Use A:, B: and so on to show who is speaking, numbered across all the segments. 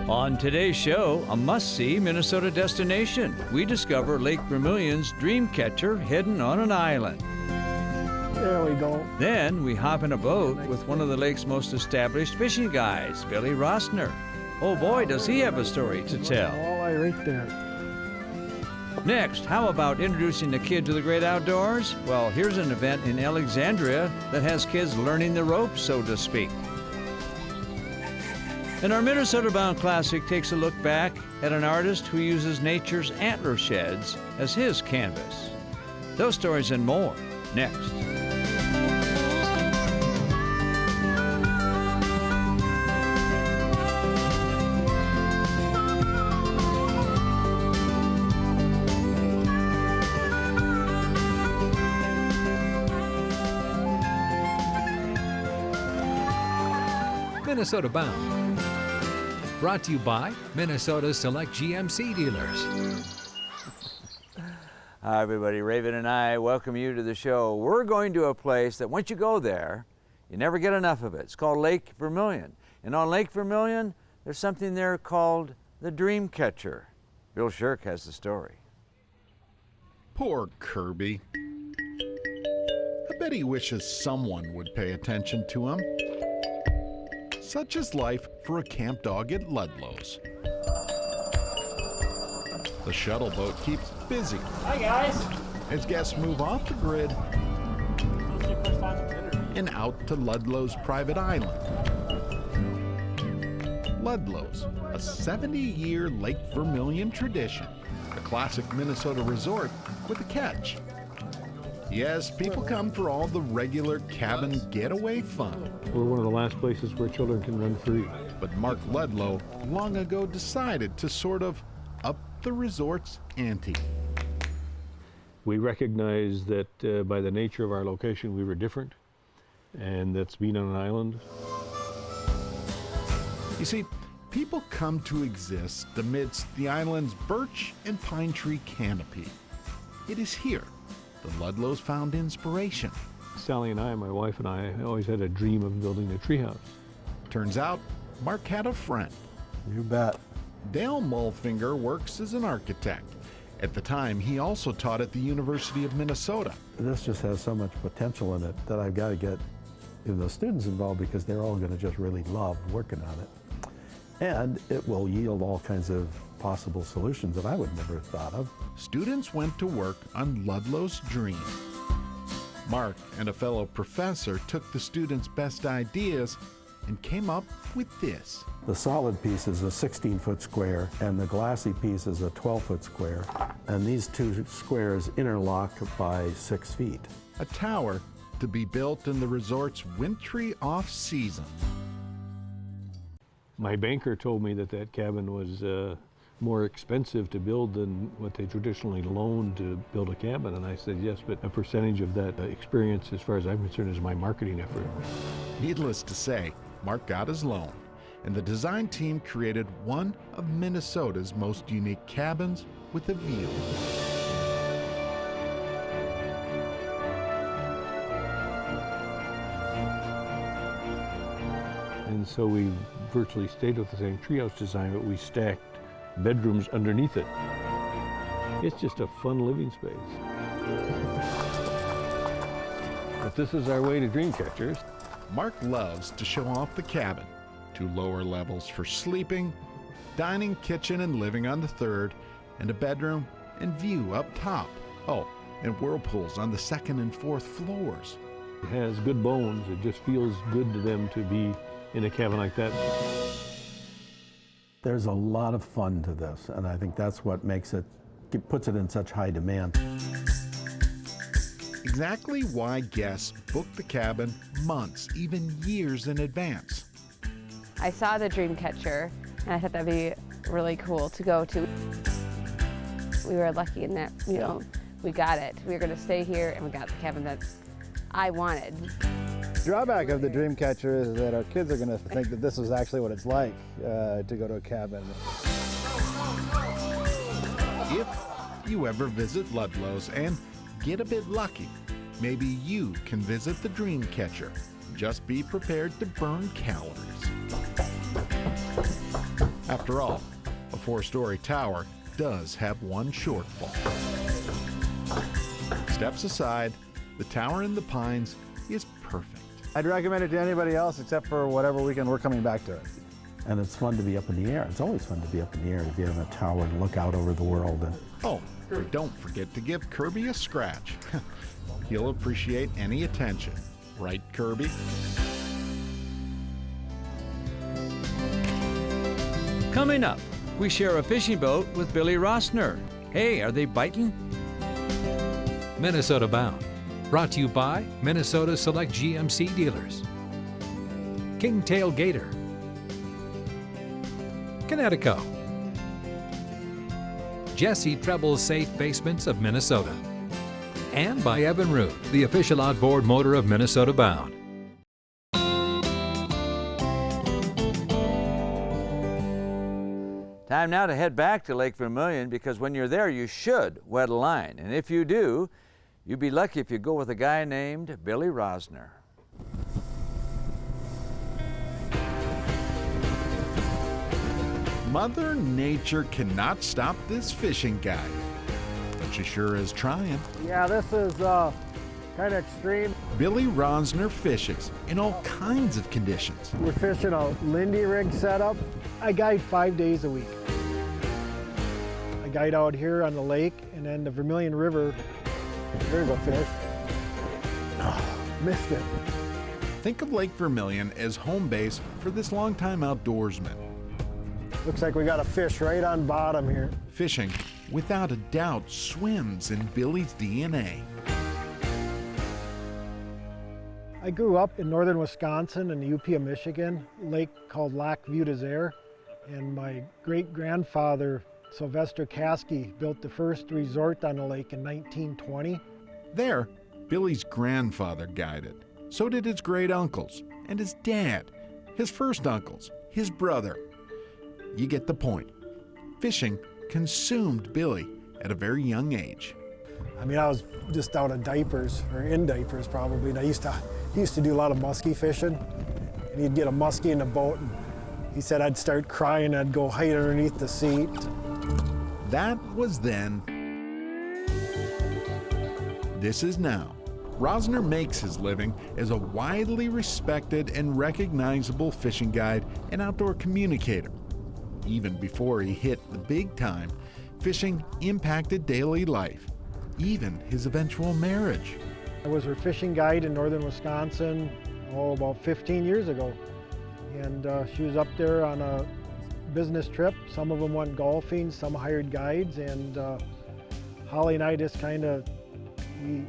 A: On today's show, a must-see Minnesota destination. We discover Lake Vermilion's dream catcher hidden on an island.
B: There we go.
A: Then we hop in a boat with one of the lake's most established fishing guys, Billy Rosner. Oh boy, does he have a story to tell.
B: Walleye right there.
A: Next, how about introducing the kid to the great outdoors? Well, here's an event in Alexandria that has kids learning the ropes, so to speak. And our Minnesota Bound Classic takes a look back at an artist who uses nature's antler sheds as his canvas. Those stories and more, next.
C: Minnesota Bound. Brought to you by Minnesota's select GMC dealers.
A: Hi everybody, Raven and I welcome you to the show. We're going to a place that once you go there, you never get enough of it. It's called Lake Vermilion. And on Lake Vermilion, there's something there called the Dream Catcher. Bill Shirk has the story.
D: Poor Kirby. I bet he wishes someone would pay attention to him. Such is life for a camp dog at Ludlow's. The shuttle boat keeps busy.
B: Hi guys.
D: As guests move off the grid and out to Ludlow's private island. Ludlow's, a 70-year Lake Vermilion tradition, a classic Minnesota resort with a catch. Yes, people come for all the regular cabin getaway fun.
E: We're one of the last places where children can run free.
D: But Mark Ludlow long ago decided to sort of up the resort's ante.
E: We recognized that by the nature of our location, we were different, and that's being on an island.
D: You see, people come to exist amidst the island's birch and pine tree canopy. It is here the Ludlows found inspiration.
E: Sally and I, my wife and I, always had a dream of building a treehouse.
D: Turns out, Mark had a friend.
B: You bet.
D: Dale Mulfinger works as an architect. At the time, he also taught at the University of Minnesota.
B: This just has so much potential in it that I've got to get the students involved because they're all going to just really love working on it. And it will yield all kinds of possible solutions that I would never have thought of.
D: Students went to work on Ludlow's dream. Mark and a fellow professor took the students' best ideas and came up with this.
B: The solid piece is a 16-foot square, and the glassy piece is a 12-foot square. And these two squares interlock by 6 feet.
D: A tower to be built in the resort's wintry off-season.
E: My banker told me that that cabin was more expensive to build than what they traditionally loan to build a cabin. And I said, yes, but a percentage of that experience, as far as I'm concerned, is my marketing effort.
D: Needless to say, Mark got his loan, and the design team created one of Minnesota's most unique cabins with a view.
E: And so we virtually stayed with the same treehouse design, but we stacked bedrooms underneath it. It's just a fun living space. But this is our way to dream catchers.
D: Mark loves to show off the cabin. 2 lower levels for sleeping, dining, kitchen, and living on the 3rd, and a bedroom and view up top. Oh, and whirlpools on the 2nd and 4th floors.
E: It has good bones. It just feels good to them to be in a cabin like that.
B: There's a lot of fun to this, and I think that's what makes it, puts it in such high demand.
D: Exactly why guests book the cabin months, even years in advance.
F: I saw the dream catcher, and I thought that'd be really cool to go to. We were lucky in that, we got it. We were going to stay here, and we got the cabin that I wanted.
G: The drawback of the dream catcher is that our kids are going to think that this is actually what it's like to go to a cabin.
D: If you ever visit Ludlow's and get a bit lucky, maybe you can visit the dream catcher. Just be prepared to burn calories. After all, a 4-story tower does have one shortfall. Steps aside, the tower in the pines is perfect.
G: I'd recommend it to anybody else except for whatever weekend we're coming back to it.
B: And it's fun to be up in the air. It's always fun to be up in the air, to be on a tower and look out over the world. And
D: Oh, and don't forget to give Kirby a scratch. He'll appreciate any attention. Right, Kirby?
A: Coming up, we share a fishing boat with Billy Rosner. Hey, are they biting?
C: Minnesota Bound. Brought to you by Minnesota Select GMC Dealers. Kingtail Gator. Connecticut. Jesse Treble's Safe Basements of Minnesota. And by Evinrude, the official outboard motor of Minnesota Bound.
A: Time now to head back to Lake Vermilion, because when you're there, you should wet a line. And if you do, you'd be lucky if you go with a guy named Billy Rosner.
D: Mother Nature cannot stop this fishing guy, but she sure is trying.
G: Yeah, this is kind of extreme.
D: Billy Rosner fishes in all kinds of conditions.
G: We're fishing a Lindy rig setup. I guide 5 days a week. I guide out here on the lake and then the Vermilion River. There's a fish. Oh, missed it.
D: Think of Lake Vermilion as home base for this longtime outdoorsman.
G: Looks like we got a fish right on bottom here.
D: Fishing, without a doubt, swims in Billy's DNA.
G: I grew up in northern Wisconsin in the UP of Michigan, a lake called Lac Vieux des Airs. And my great-grandfather, Sylvester Caskey, built the first resort on the lake in 1920.
D: There, Billy's grandfather guided. So did his great-uncles and his dad, his first uncles, his brother. You get the point. Fishing consumed Billy at a very young age.
G: I mean, I was just out of diapers, or in diapers probably, and he used to do a lot of muskie fishing, and he'd get a muskie in the boat, and he said I'd start crying, I'd go hide underneath the seat.
D: That was then. This is now. Rosner makes his living as a widely respected and recognizable fishing guide and outdoor communicator. Even before he hit the big time, fishing impacted daily life, even his eventual marriage.
G: I was her fishing guide in northern Wisconsin, about 15 years ago. And she was up there on a business trip. Some of them went golfing, some hired guides, and Holly and I just kind of,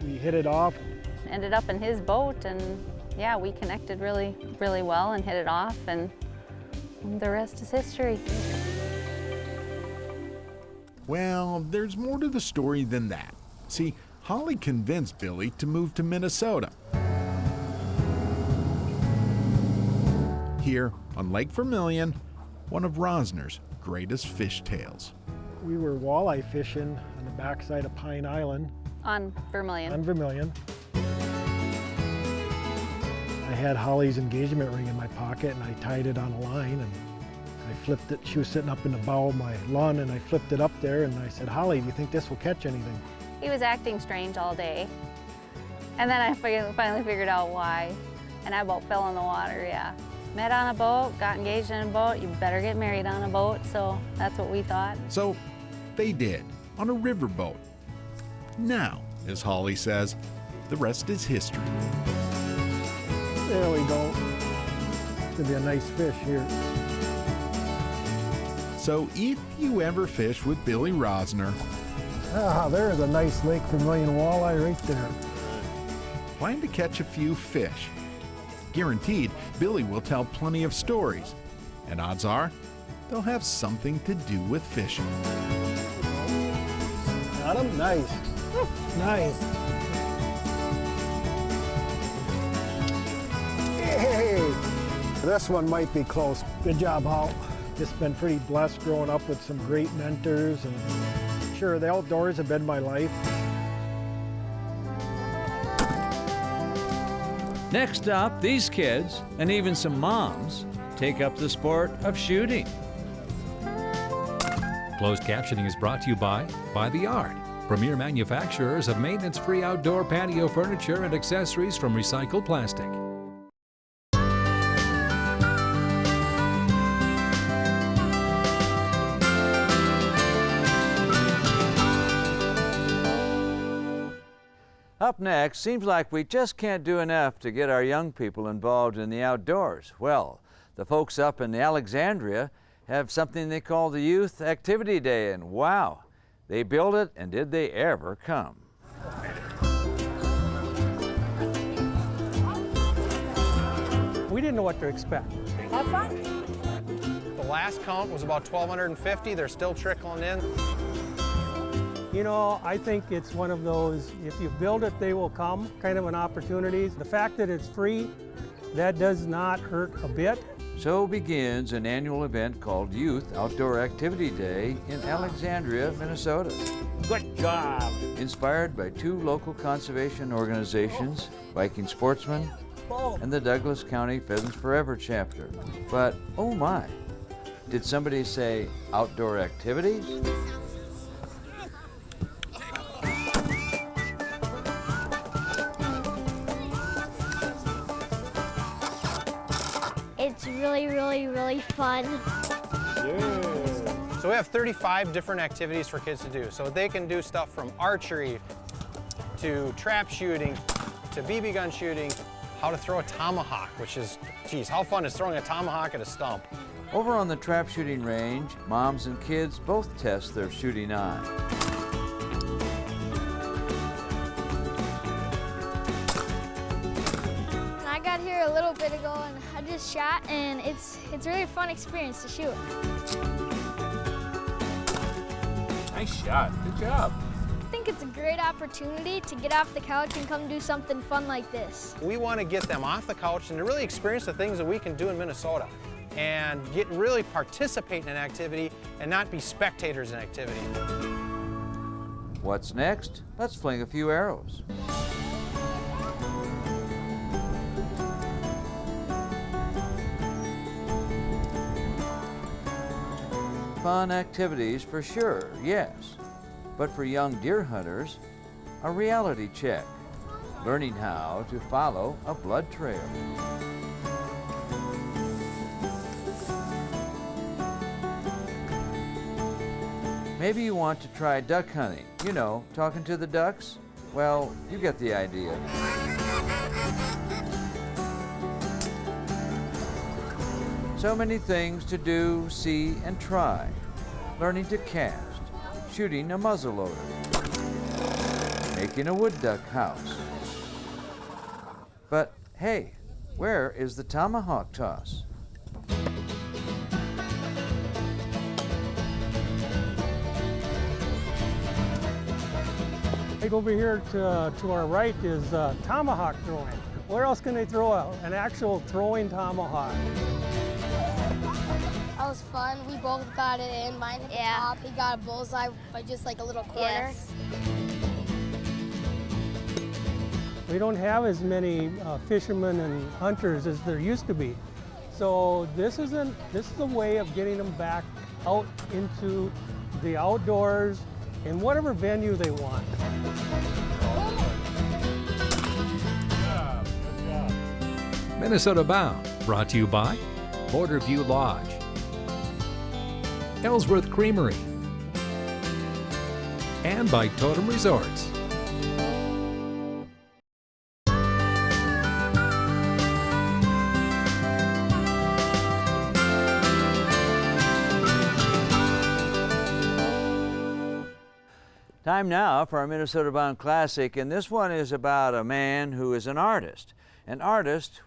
G: we hit it off.
H: Ended up in his boat, and yeah, we connected really well and hit it off, and the rest is history.
D: Well, there's more to the story than that. See, Holly convinced Billy to move to Minnesota. Here on Lake Vermilion, one of Rosner's greatest fish tales.
G: We were walleye fishing on the backside of Pine Island.
H: On Vermilion.
G: On Vermilion. I had Holly's engagement ring in my pocket, and I tied it on a line, and I flipped it. She was sitting up in the bow of my lawn, and I flipped it up there, and I said, Holly, do you think this will catch anything?
H: He was acting strange all day. And then I finally figured out why. And I about fell in the water, yeah. Met on a boat, got engaged in a boat, you better get married on a boat, so that's what we thought.
D: So they did, on a riverboat. Now, as Holly says, the rest is history.
G: There we go. It's gonna be a nice fish here.
D: So if you ever fish with Billy Rosner,
G: Ah, there's a nice Lake Vermilion walleye right there.
D: plan to catch a few fish. Guaranteed, Billy will tell plenty of stories, and odds are they'll have something to do with fishing.
G: Got him? Nice. Nice. Hey, this one might be close. Good job, Hal. Just been pretty blessed growing up with some great mentors, and sure, the outdoors have been my life.
A: Next up, these kids, and even some moms, take up the sport of shooting.
C: Closed captioning is brought to you by the Yard, premier manufacturers of maintenance-free outdoor patio furniture and accessories from recycled plastic.
A: Up next, seems like we just can't do enough to get our young people involved in the outdoors. Well, the folks up in Alexandria have something they call the Youth Activity Day, and wow, they built it, and did they ever come.
I: We didn't know what to expect.
J: Have fun.
K: The last count was about 1,250. They're still trickling in.
I: You know, I think it's one of those, if you build it, they will come, kind of an opportunity. The fact that it's free, that does not hurt a bit.
A: So begins an annual event called Youth Outdoor Activity Day in Alexandria, Minnesota.
I: Good job.
A: Inspired by two local conservation organizations, Viking Sportsmen and the Douglas County Pheasants Forever chapter. But, oh my, did somebody say outdoor activities?
J: It's really fun.
K: Yeah. So we have 35 different activities for kids to do. So they can do stuff from archery to trap shooting to BB gun shooting, how to throw a tomahawk, which is, geez, how fun is throwing a tomahawk at a stump?
A: Over on the trap shooting range, moms and kids both test their shooting eye.
J: I got here a little bit ago and I just shot, and it's really a fun experience to shoot.
L: Nice shot. Good job.
J: I think it's a great opportunity to get off the couch and come do something fun like this.
K: We want to get them off the couch and to really experience the things that we can do in Minnesota and really participate in an activity and not be spectators in activity.
A: What's next? Let's fling a few arrows. Fun activities for sure, yes. But for young deer hunters, a reality check, learning how to follow a blood trail. Maybe you want to try duck hunting, you know, talking to the ducks? Well, you get the idea. So many things to do, see, and try. Learning to cast, shooting a muzzleloader, making a wood duck house. But hey, where is the tomahawk toss?
I: Right over here to our right is tomahawk throwing. Where else can they throw an actual throwing tomahawk?
J: That was fun. We both got it in. Mine hit the top. He got a bullseye by just like a little corner. Yes.
I: We don't have as many fishermen and hunters as there used to be. So this is a way of getting them back out into the outdoors in whatever venue they want.
C: Minnesota Bound, brought to you by Borderview Lodge, Ellsworth Creamery, and by Totem Resorts.
A: Time now for our Minnesota Bound Classic, and this one is about a man who is an artist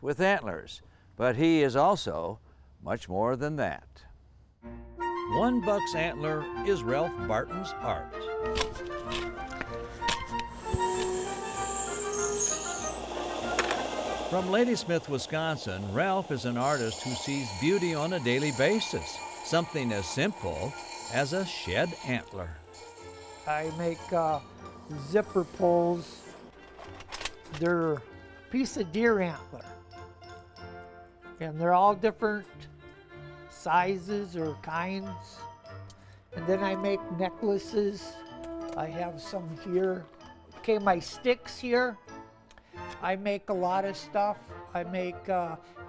A: with antlers, but he is also much more than that. One buck's antler is Ralph Barton's art. From Ladysmith, Wisconsin, Ralph is an artist who sees beauty on a daily basis, something as simple as a shed antler.
M: I make zipper pulls. They're a piece of deer antler. And they're all different sizes or kinds. And then I make necklaces. I have some here. Okay, my sticks here. I make a lot of stuff. I make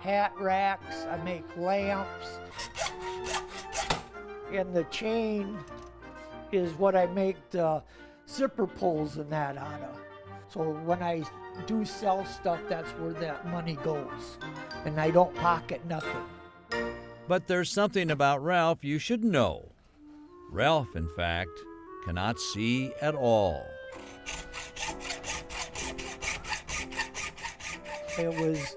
M: hat racks. I make lamps. And the chain is what I make the zipper pulls and that out of. So when I do sell stuff, that's where that money goes. And I don't pocket nothing.
A: But there's something about Ralph you should know. Ralph, in fact, cannot see at all.
M: It was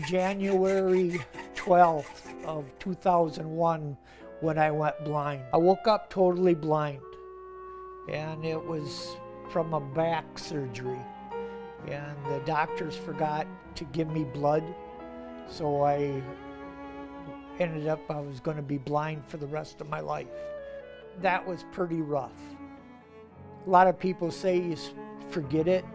M: January 12th of 2001 when I went blind. I woke up totally blind, and it was from a back surgery. And the doctors forgot to give me blood, so I ended up, I was going to be blind for the rest of my life. That was pretty rough. A lot of people say you forget it.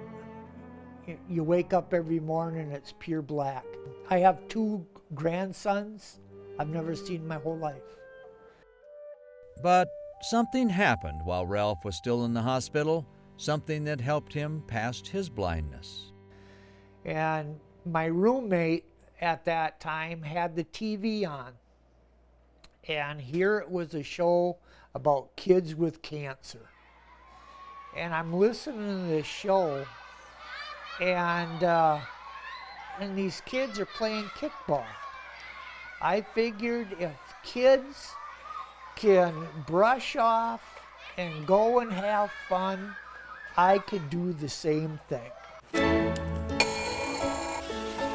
M: You wake up every morning and it's pure black. I have 2 grandsons I've never seen my whole life.
A: But something happened while Ralph was still in the hospital, something that helped him past his blindness.
M: And my roommate at that time had the TV on. And here it was a show about kids with cancer. And I'm listening to this show, and these kids are playing kickball. I figured if kids can brush off and go and have fun, I could do the same thing.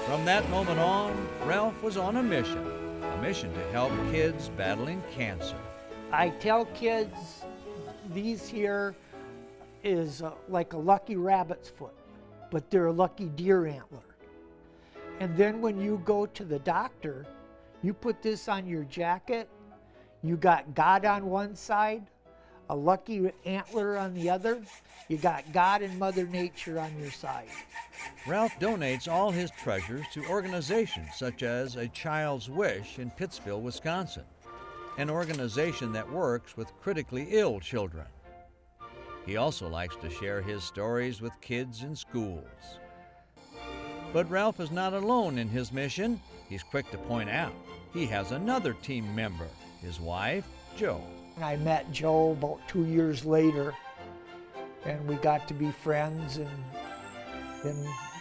A: From that moment on, Ralph was on a mission to help kids battling cancer.
M: I tell kids these here is like a lucky rabbit's foot, but they're a lucky deer antler. And then when you go to the doctor, you put this on your jacket, you got God on one side, a lucky antler on the other, you got God and Mother Nature on your side.
A: Ralph donates all his treasures to organizations such as A Child's Wish in Pittsville, Wisconsin, an organization that works with critically ill children. He also likes to share his stories with kids in schools. But Ralph is not alone in his mission. He's quick to point out he has another team member, his wife, Jo.
M: I met Jo about 2 years later, and we got to be friends and then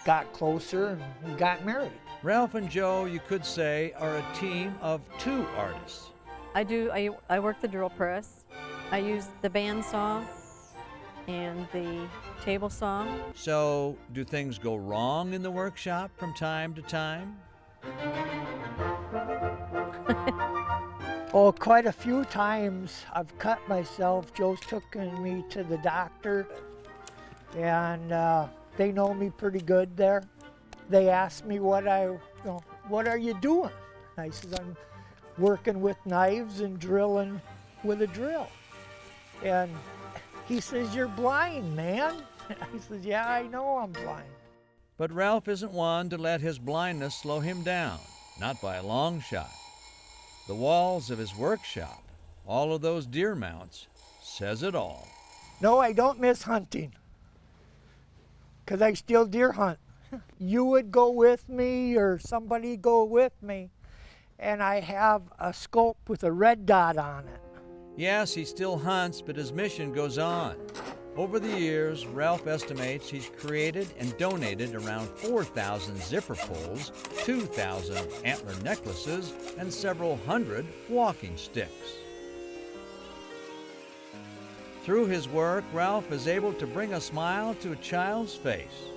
M: got closer and we got married.
A: Ralph and Jo, you could say, are a team of 2 artists.
N: I work the drill press. I use the bandsaw and the table saw.
A: So, do things go wrong in the workshop from time to time?
M: Oh, quite a few times I've cut myself. Joe's taken me to the doctor, and they know me pretty good there. They ask me what are you doing? I says, I'm working with knives and drilling with a drill. And he says, you're blind, man. I says, yeah, I know I'm blind.
A: But Ralph isn't one to let his blindness slow him down, not by a long shot. The walls of his workshop, all of those deer mounts, says it all.
M: No, I don't miss hunting, because I still deer hunt. You would go with me or somebody go with me, and I have a scope with a red dot on it.
A: Yes, he still hunts, but his mission goes on. Over the years, Ralph estimates he's created and donated around 4,000 zipper pulls, 2,000 antler necklaces, and several hundred walking sticks. Through his work, Ralph is able to bring a smile to a child's face.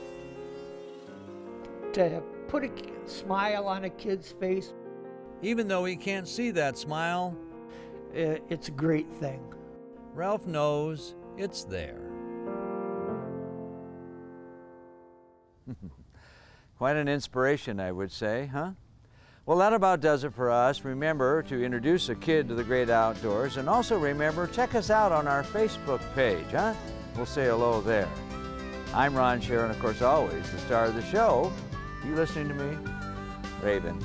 M: To put a smile on a kid's face,
A: even though he can't see that smile,
M: it's a great thing.
A: Ralph knows it's there. Quite an inspiration, I would say, huh? Well, that about does it for us. Remember to introduce a kid to the great outdoors, and also remember, check us out on our Facebook page, huh? We'll say hello there. I'm Ron Scher, and of course, always the star of the show. You listening to me? Raven.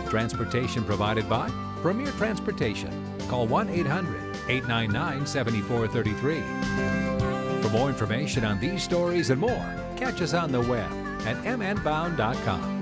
C: Transportation provided by Premier Transportation. Call 1-800-899-7433. For more information on these stories and more, catch us on the web at mnbound.com.